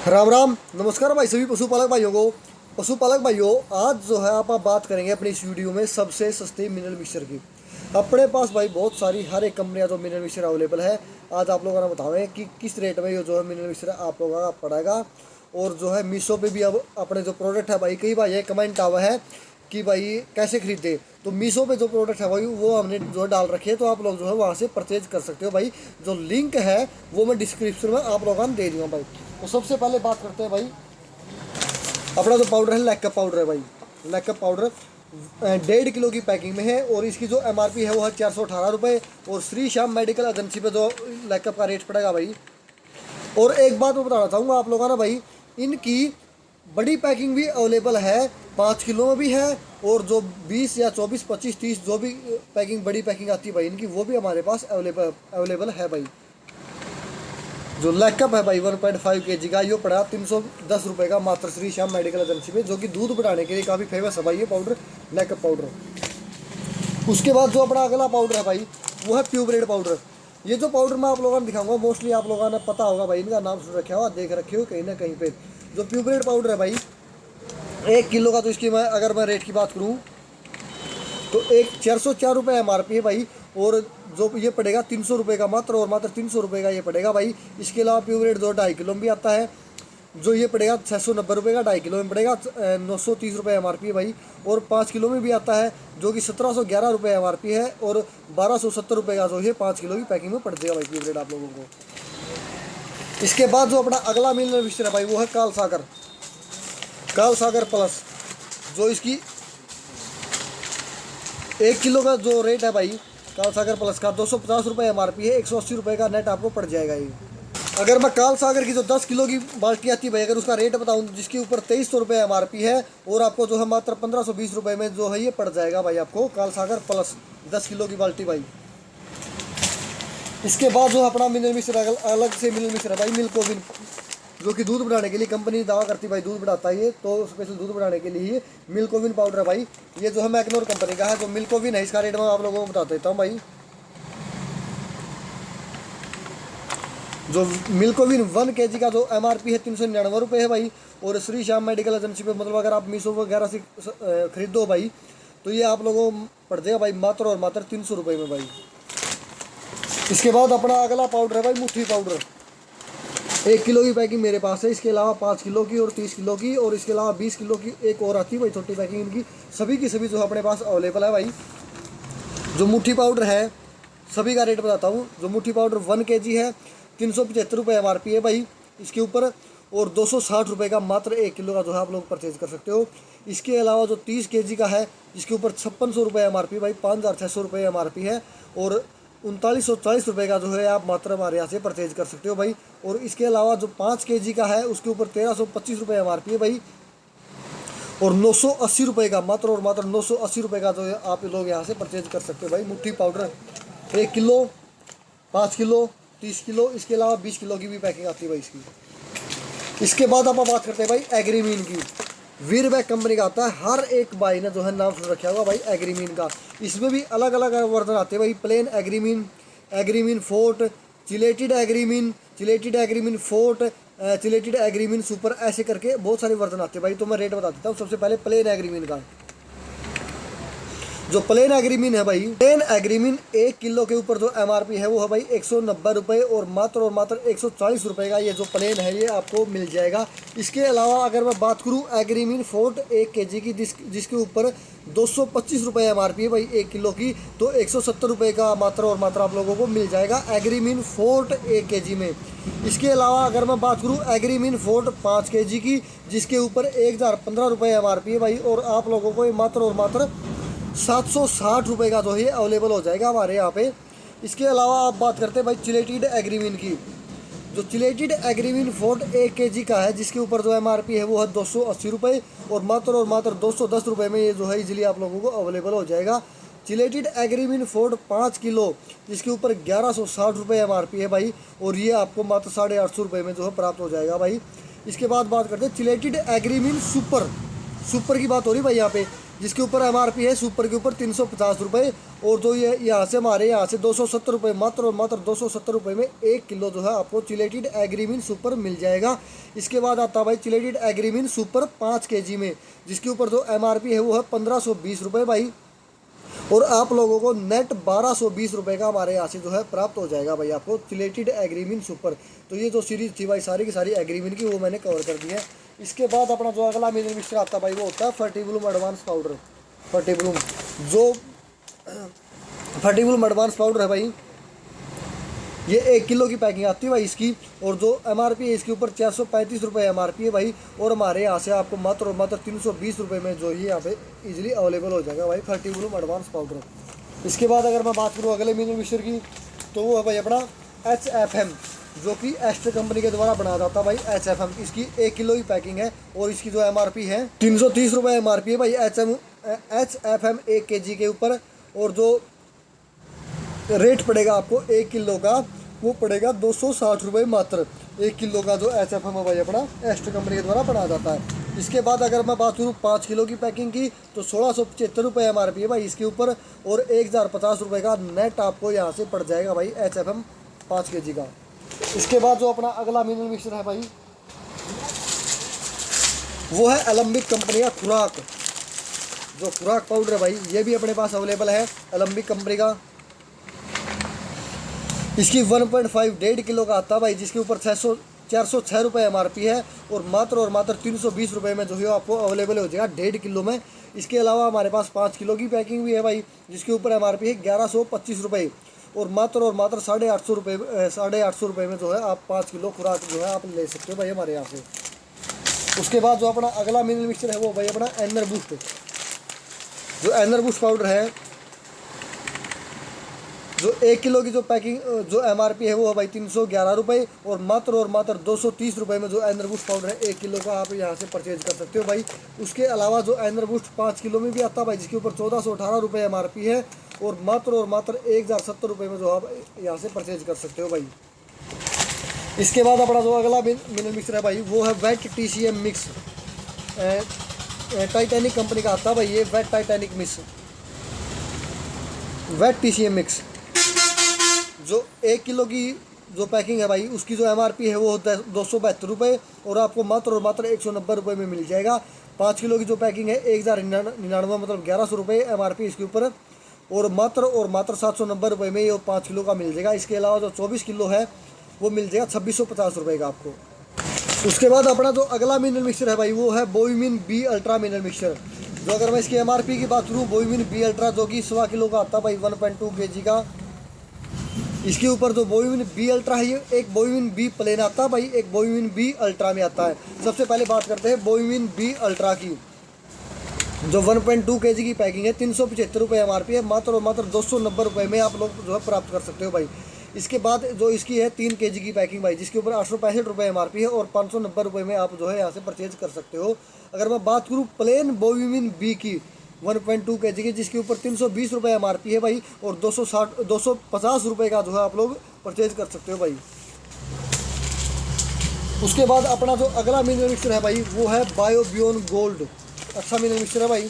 राम राम नमस्कार भाई सभी पशुपालक भाइयों को। पशुपालक भाइयों, आज जो है आप बात करेंगे अपनी इस वीडियो में सबसे सस्ती मिनरल मिक्सचर की। अपने पास भाई बहुत सारी हर एक कंपनियां जो मिनरल मिक्सचर अवेलेबल है। आज आप लोगों ने बताएं कि किस रेट में ये जो है मिनरल मिक्सचर आप लोगों का पड़ेगा। और जो है मीशो पे भी अब अपने जो प्रोडक्ट है भाई, कई बार ये कमेंट आवा है कि भाई कैसे खरीदे, तो मीशो पे जो प्रोडक्ट है भाई वो हमने जो है डाल रखी है, तो आप लोग जो है वहाँ से परचेज कर सकते हो भाई। जो लिंक है वो मैं डिस्क्रिप्शन में आप लोगों को दे दूँगा भाई। तो सबसे पहले बात करते हैं भाई, अपना जो पाउडर है लैकअप पाउडर है भाई। लैकअप पाउडर 1.5 किलो की पैकिंग में है और इसकी जो एमआरपी है वो है 418 रुपये। और श्री श्याम मेडिकल एजेंसी पे जो लैकअप का रेट पड़ेगा भाई। और एक बात मैं बताना चाहूँगा आप लोगों ना भाई, इनकी बड़ी पैकिंग भी अवेलेबल है, 5 किलो में भी है। और जो 20 या 24 25 30 जो भी पैकिंग बड़ी पैकिंग आती है भाई इनकी, वो भी हमारे पास अवेलेबल है भाई। जो लैकअप है भाई 1.5 kg का, ये पड़ा 310 रुपये का मात्र श्री श्याम मेडिकल एजेंसी में, जो कि दूध बढ़ाने के लिए काफ़ी फेमस है भाई ये पाउडर, लैकअप पाउडर। उसके बाद जो अपना अगला पाउडर है भाई वो है प्यूबरेड पाउडर। ये जो पाउडर मैं आप लोगों ने दिखाऊंगा, मोस्टली आप लोगों ने पता होगा भाई, इनका नाम सुन रखा हुआ, देख रखे हो कहीं ना कहीं पे। जो प्यूबरेड पाउडर है भाई 1 किलो का, तो इसकी मैं अगर मैं रेट की बात करूँ तो 404 रुपये एमआरपी है भाई। और जो ये पड़ेगा 300 रुपये का मात्र, और मात्र 300 रुपये का ये पड़ेगा भाई। इसके अलावा प्यूबरेट जो 2.5 किलो में भी आता है, जो ये पड़ेगा 690 रुपये का, 2.5 किलो में पड़ेगा 930 रुपये एमआरपी है भाई। और 5 किलो में भी आता है जो कि 1711 रुपये एमआरपी है, और 1270 रुपये का जो है 5 किलो की पैकिंग में पड़ जाएगा भाई प्यूबरेट आप लोगों को। इसके बाद जो अपना अगला मिनरल मिक्सचर है भाई वो है काल सागर प्लस। जो इसकी 1 किलो का जो रेट है भाई काल सागर प्लस का 250 रुपये एमआरपी है, 180 रुपये का नेट आपको पड़ जाएगा ये। अगर मैं काल सागर की जो 10 किलो की बाल्टी आती है भाई, अगर उसका रेट बताऊं तो जिसके ऊपर 2300 रुपये एमआरपी है, और आपको जो है मात्र 1520 रुपये में जो है ये पड़ जाएगा भाई आपको काल सागर प्लस 10 किलो की बाल्टी भाई। इसके बाद जो अपना मिनरल मिक्सचर अलग से मिनरल मिक्सचर है भाई मिल्कोविन, जो कि दूध बढ़ाने के लिए कंपनी दावा करती है भाई दूध बढ़ाता है ये, तो स्पेशल दूध बढ़ाने के लिए मिल्कोविन पाउडर है भाई। ये जो है मैग्नोर कंपनी का है। जो मिल्कोविन है इसका रेट मैं आप लोगों को बता देता हूँ भाई। जो मिल्कोविन 1 kg का जो एमआरपी है 399 रुपये है भाई। और श्री श्याम मेडिकल एजेंसी पे, मतलब अगर आप मीशो वगैरह से खरीदो भाई, तो ये आप लोगों को पड़ जाएगा भाई मात्र और मात्र 300 रुपये में भाई। इसके बाद अपना अगला पाउडर है भाई मुट्ठी पाउडर। 1 किलो की पैकिंग मेरे पास है, इसके अलावा 5 किलो की और 30 किलो की, और इसके अलावा 20 किलो की एक और आती है भाई छोटी पैकिंग इनकी। सभी की सभी जो अपने पास अवेलेबल है भाई। जो मुट्ठी पाउडर है सभी का रेट बताता हूँ। जो मुट्ठी पाउडर 1 kg है 375 रुपये एमआरपी है भाई इसके ऊपर, और 260 रुपये का मात्र 1 किलो का जो है आप लोग परचेज कर सकते हो। इसके अलावा जो 30 kg का है इसके ऊपर 5600 रुपये एमआरपी भाई, 5600 रुपये एमआरपी है, और 3940 रुपये का जो है आप मात्र हमारे यहाँ से परचेज कर सकते हो भाई। और इसके अलावा जो 5 kg का है उसके ऊपर 1325 रुपये एमआरपी है भाई, और 980 रुपये का मात्र और मात्र 980 रुपये का जो है आप लोग यहाँ से परचेज कर सकते हो भाई मुट्ठी पाउडर। 1 किलो, 5 किलो, 30 किलो, इसके अलावा 20 किलो की भी पैकिंग आती है भाई इसकी। इसके बाद आप बात करते हैं भाई एग्रीमीन की। वीरबैक कंपनी का आता है, हर एक भाई ने जो है नाम सुन रखा होगा भाई एग्रीमीन का। इसमें भी अलग अलग वर्जन आते हैं भाई, plain Agrimin, Agrimin forte, chelated Agrimin, chelated Agrimin forte, chelated Agrimin super, ऐसे करके बहुत सारे वर्जन आते हैं भाई। तो मैं रेट बता देता हूँ। सबसे पहले प्लेन एग्रीमीन का। जो प्लेन एग्रीमीन है भाई, प्लेन एग्रीमीन 1 किलो के ऊपर जो एमआरपी है वो है भाई 190 रुपये, और मात्र 140 रुपये का ये जो प्लेन है ये आपको मिल जाएगा। इसके अलावा अगर मैं बात करूँ एग्रीमीन फोर्ट 1 kg की, जिसके ऊपर 225 रुपये एमआरपी है भाई 1 किलो की, तो 170 रुपये का मात्र और मात्र आप लोगों को मिल जाएगा एग्रीमीन फोर्ट 1 kg में। इसके अलावा अगर मैं बात करूँ एग्रीमीन फोर्ट 5 kg की, जिसके ऊपर 1015 रुपये एमआरपी है भाई, और आप लोगों को मात्र और मात्र 760 रुपये का जो है अवेलेबल हो जाएगा हमारे यहाँ पे। इसके अलावा आप बात करते हैं भाई चिलेटेड एग्रीमीन की। जो चिलेटेड एग्रीमीन फोर्ट 1 kg का है, जिसके ऊपर जो एमआरपी है वो है 280 रुपये, और मात्र 210 रुपये में ये जो है इजीली आप लोगों को अवेलेबल हो जाएगा। चिलेटेड एग्रीमीन फोर्ट 5 किलो, जिसके ऊपर 1160 रुपये एमआरपी है भाई, और ये आपको मात्र 850 रुपये में जो है प्राप्त हो जाएगा भाई। इसके बाद बात करते हैं चिलेटेड एग्रीमीन सुपर की बात हो रही भाई यहाँ पे। जिसके ऊपर एमआरपी है सुपर के ऊपर 350 रुपये। और जो ये यहाँ से हमारे यहाँ से 270 रुपये, मात्र और मात्र 270 रुपये में 1 किलो जो है आपको चिलेटेड एग्रीमीन सुपर मिल जाएगा। इसके बाद आता है भाई चिलेटेड एग्रीमीन सुपर 5 kg में, जिसके ऊपर जो एमआरपी है वो है 1520 रुपये भाई। और आप लोगों को नेट 1220 रुपये का हमारे यहाँ से जो है प्राप्त हो जाएगा भाई आपको चिलेटेड एग्रीमीन सुपर। तो ये जो सीरीज थी भाई सारी की सारी एग्रीमीन की, वो मैंने कवर कर दी है। इसके बाद अपना जो अगला मिनरल मिक्सचर आता है भाई वो होता है फर्टिबुलम एडवांस पाउडर। फर्टिबुलम जो फर्टिबुलम एडवांस पाउडर है भाई, ये 1 किलो की पैकिंग आती है भाई इसकी। और जो एमआरपी है इसके ऊपर 435 रुपये एमआरपी है भाई। और हमारे यहाँ से आपको मात्र और मात्र 320 रुपये में जो ये यहाँ पे इजीली अवेलेबल हो जाएगा भाई फर्टिबुलम एडवांस पाउडर। इसके बाद अगर मैं बात करूँ अगले मिनरल मिक्सचर की, तो वो है भाई अपना HFM, जो कि एस्टर कंपनी के द्वारा बनाया जाता है भाई HFM। इसकी 1 किलो की पैकिंग है और इसकी जो एमआरपी है 330 रुपये एमआरपी है भाई HFM 1 kg के ऊपर। और जो रेट पड़ेगा आपको 1 किलो का, वो पड़ेगा 260 रुपये मात्र। 1 किलो का जो HFM है भाई अपना एस्टर कंपनी के द्वारा बनाया जाता है। इसके बाद अगर मैं बात करूँ 5 किलो की पैकिंग की, तो 1675 रुपये एमआरपी है भाई इसके ऊपर। और 1050 रुपये का नेट आपको यहाँ से पड़ जाएगा भाई HFM 5 kg का। इसके बाद जो अपना अगला मिनरल मिक्सचर है भाई वो है एलम्बिक कंपनी का खुराक। जो खुराक पाउडर है भाई ये भी अपने पास अवेलेबल है एलम्बिक कंपनी का। इसकी 1.5 किलो का आता है भाई, जिसके ऊपर 406 रुपये एमआरपी है। और मात्र 320 रुपये में जो है आपको अवेलेबल हो जाएगा 1.5 किलो में। इसके अलावा हमारे पास 5 किलो की पैकिंग भी है भाई, जिसके ऊपर एमआरपी है 1125 रुपये। और मात्र 850 रुपये 850 रुपये में जो है आप 5 किलो खुराक जो है आप ले सकते हो भाई हमारे यहाँ से। उसके बाद जो अपना अगला मिनरल मिक्सचर है वो भाई अपना एनर बूस्ट। जो एनर बूस्ट पाउडर है, जो 1 किलो की जो पैकिंग जो एमआरपी है वो है भाई 311 रुपये। और मात्र 230 रुपये में जो एनर बूस्ट पाउडर है 1 किलो का आप यहाँ से परचेज कर सकते हो भाई। उसके अलावा जो एनर बूस्ट 5 किलो में भी आता है भाई, जिसके ऊपर 1418 रुपये एमआरपी है। और मात्र 1070 रुपये में जो आप यहाँ से परचेज कर सकते हो भाई। इसके बाद अपना जो अगला मिनरल मिक्सचर है भाई वो है wet TCM mix. Titanic company का आता है भाई ये wet Titanic mix, wet TCM mix. जो 1 किलो की जो पैकिंग है भाई उसकी जो एमआरपी है वो होता है 272 रुपये। और आपको मात्र 190 रुपये में मिल जाएगा। 5 किलो की जो पैकिंग है 1099 मतलब 1100 रुपये एमआरपी इसके ऊपर। और मात्र 790 रुपये में ये 5 किलो का मिल जाएगा। इसके अलावा जो 24 किलो है वो मिल जाएगा 2650 रुपये का आपको। उसके बाद अपना जो अगला मिनरल मिक्सचर है भाई वो है बोविमिन B अल्ट्रा मिनरल मिक्सचर। जो अगर मैं इसकी एमआरपी की बात करूँ बोविमिन B अल्ट्रा, जो कि 1.25 किलो का आता है भाई 1.2 kg का। इसके ऊपर जो बोविमिन B अल्ट्रा है, ये एक बोविमिन B प्लेन आता है भाई, एक बोविमिन B अल्ट्रा में आता है। सबसे पहले बात करते हैं बोविमिन B अल्ट्रा की। जो 1.2 kg की पैकिंग है 375 रुपये एमआरपी है। मात्र 290 रुपये में आप लोग जो है प्राप्त कर सकते हो भाई। इसके बाद जो इसकी है 3 kg की पैकिंग भाई, जिसके ऊपर 865 रुपये एमआरपी है। और 590 रुपये में आप जो है यहाँ से परचेज कर सकते हो। अगर मैं बात करूँ प्लेन बोविमिन B की 1.2 kg की, जिसके ऊपर 320 रुपये एमआरपी है भाई। और 250 रुपये का जो है आप लोग परचेज कर सकते हो भाई। उसके बाद अपना जो अगला मिनरल मिक्सचर है भाई वो है बायोबियोन गोल्ड। अच्छा मिनरल मिक्सचर है भाई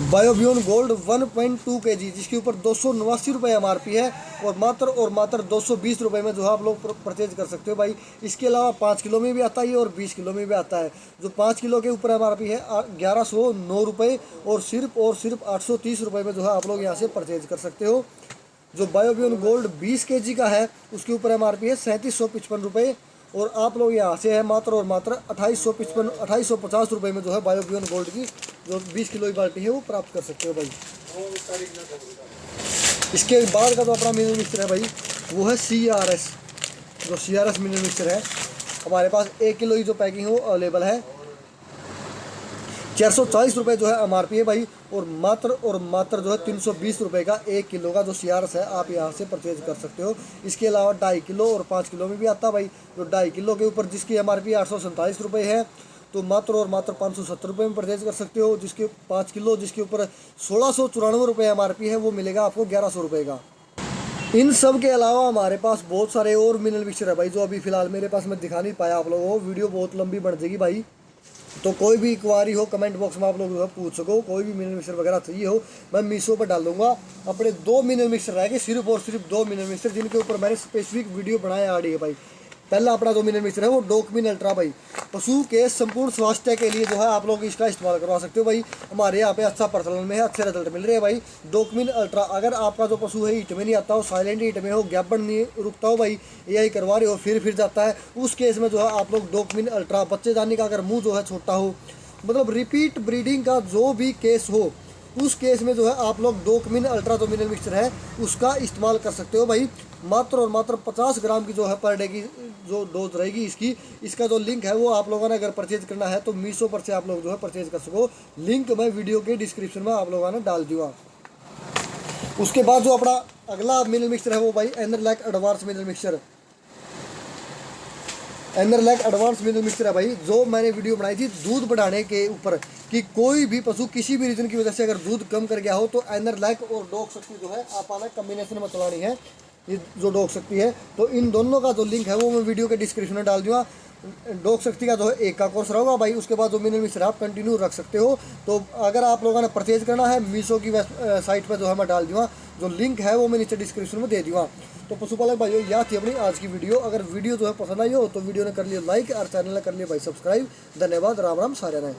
बायोबियोन गोल्ड 1.2 kg, जिसके ऊपर 289 रुपये एमआरपी है। और मात्र 220 रुपये में जो है आप लोग परचेज कर सकते हो भाई। इसके अलावा 5 किलो में भी आता है और 20 किलो में भी आता है। जो 5 किलो के ऊपर एमआरपी है 1109 रुपये। और सिर्फ 830 रुपये में जो है आप लोग यहाँ से परचेज कर सकते हो। जो बायोबियोन गोल्ड 20 kg का है उसके ऊपर एमआरपी है 3755 रुपये। और आप लोग यहाँ से है मात्र 2850 रुपये में जो है बायोबियोन गोल्ड की जो 20 किलो की बाल्टी है वो प्राप्त कर सकते हो भाई। इसके बाद का जो अपना मिनरल मिक्सचर है भाई वो है CRS। जो CRS मिनरल मिक्सचर है हमारे पास 1 किलो की जो पैकिंग है वो अवेलेबल है। 440 रुपये जो है एमआरपी है भाई। और मात्र जो है 320 रुपये का 1 किलो का जो CRS है आप यहाँ से परचेज कर सकते हो। इसके अलावा 2.5 किलो और 5 किलो में भी आता है भाई। जो 2.5 किलो के ऊपर जिसकी एमआरपी 847 रुपये है, तो मात्र 570 रुपये में परचेज कर सकते हो। जिसके 5 किलो जिसके ऊपर 1694 रुपये एमआरपी है वो मिलेगा आपको 1100 रुपये का। इन सब के अलावा हमारे पास बहुत सारे और मिनरल मिक्सचर है भाई, जो अभी फ़िलहाल मेरे पास मैं दिखा नहीं पाया आप लोगों को, वीडियो बहुत लंबी बढ़ जाएगी भाई। तो कोई भी क्वारी हो कमेंट बॉक्स में आप लोग जो है पूछ सको, कोई भी मिनरल मिक्सर वगैरह चाहिए हो मैं मीशो पर डाल दूंगा। अपने 2 मिनरल मिक्सर रह गए, सिर्फ और सिर्फ 2 मिनरल मिक्सर, जिनके ऊपर मैंने स्पेसिफिक वीडियो बनाया आड़ी है भाई। पहला अपना 2 मिनरल मिक्सर है वो डॉकमिन अल्ट्रा भाई, पशु के संपूर्ण स्वास्थ्य के लिए जो है आप लोग इसका इस्तेमाल करवा सकते हो भाई। हमारे यहाँ पे अच्छा प्रचलन में है, अच्छे रिजल्ट मिल रहे हैं भाई। डॉकमिन अल्ट्रा, अगर आपका जो पशु है हीट में नहीं आता हो, साइलेंट हीट में हो, गैपन नहीं रुकता हो भाई, यही करवा रहे हो फिर जाता है, उस केस में जो है आप लोग डॉकमिन अल्ट्रा, बच्चेदानी का अगर मुंह जो है छोटा हो, मतलब रिपीट ब्रीडिंग का जो भी केस हो, उस केस में जो है आप लोग डॉकमिन अल्ट्रा जो मिनरल मिक्सचर है उसका इस्तेमाल कर सकते हो भाई। मात्र और मात्र 50 ग्राम की जो है पर डे की जो डोज रहेगी इसकी, इसका जो लिंक है वो आप लोगों ने अगर परचेज करना है तो मीशो पर से आप लोग जो है परचेज कर सको। लिंक मैं वीडियो के डिस्क्रिप्शन में आप लोगों ने डाल दूँगा। उसके बाद जो अपना अगला मिनरल मिक्सचर है वो भाई Enerlac advance mineral mixture, Enerlac advance mineral mixture है भाई। जो मैंने वीडियो बनाई थी दूध बढ़ाने के ऊपर कि कोई भी पशु किसी भी रीजन की वजह से अगर दूध कम कर गया हो तो एनरलैक और डॉग शक्ति जो है आपने कम्बिनेशन में चलानी है, ये जो डॉग शक्ति है, तो इन दोनों का जो लिंक है वो मैं वीडियो के डिस्क्रिप्शन में डाल दूँगा। डॉग शक्ति का जो है 1 का कोर्स रहेगा भाई, उसके बाद जो मिनरल मिक्सचर आप कंटिन्यू रख सकते हो। तो अगर आप लोगों ने परचेज करना है मीशो की साइट पर जो है मैं डाल दूँगा, जो लिंक है वो मैं नीचे डिस्क्रिप्शन में दे दूँगा। तो पशुपालक भाइयों यह थी अपनी आज की वीडियो। अगर वीडियो जो है पसंद आई हो तो वीडियो ने कर लिया लाइक और चैनल ने कर लिया भाई सब्सक्राइब। धन्यवाद, राम राम सारे ने।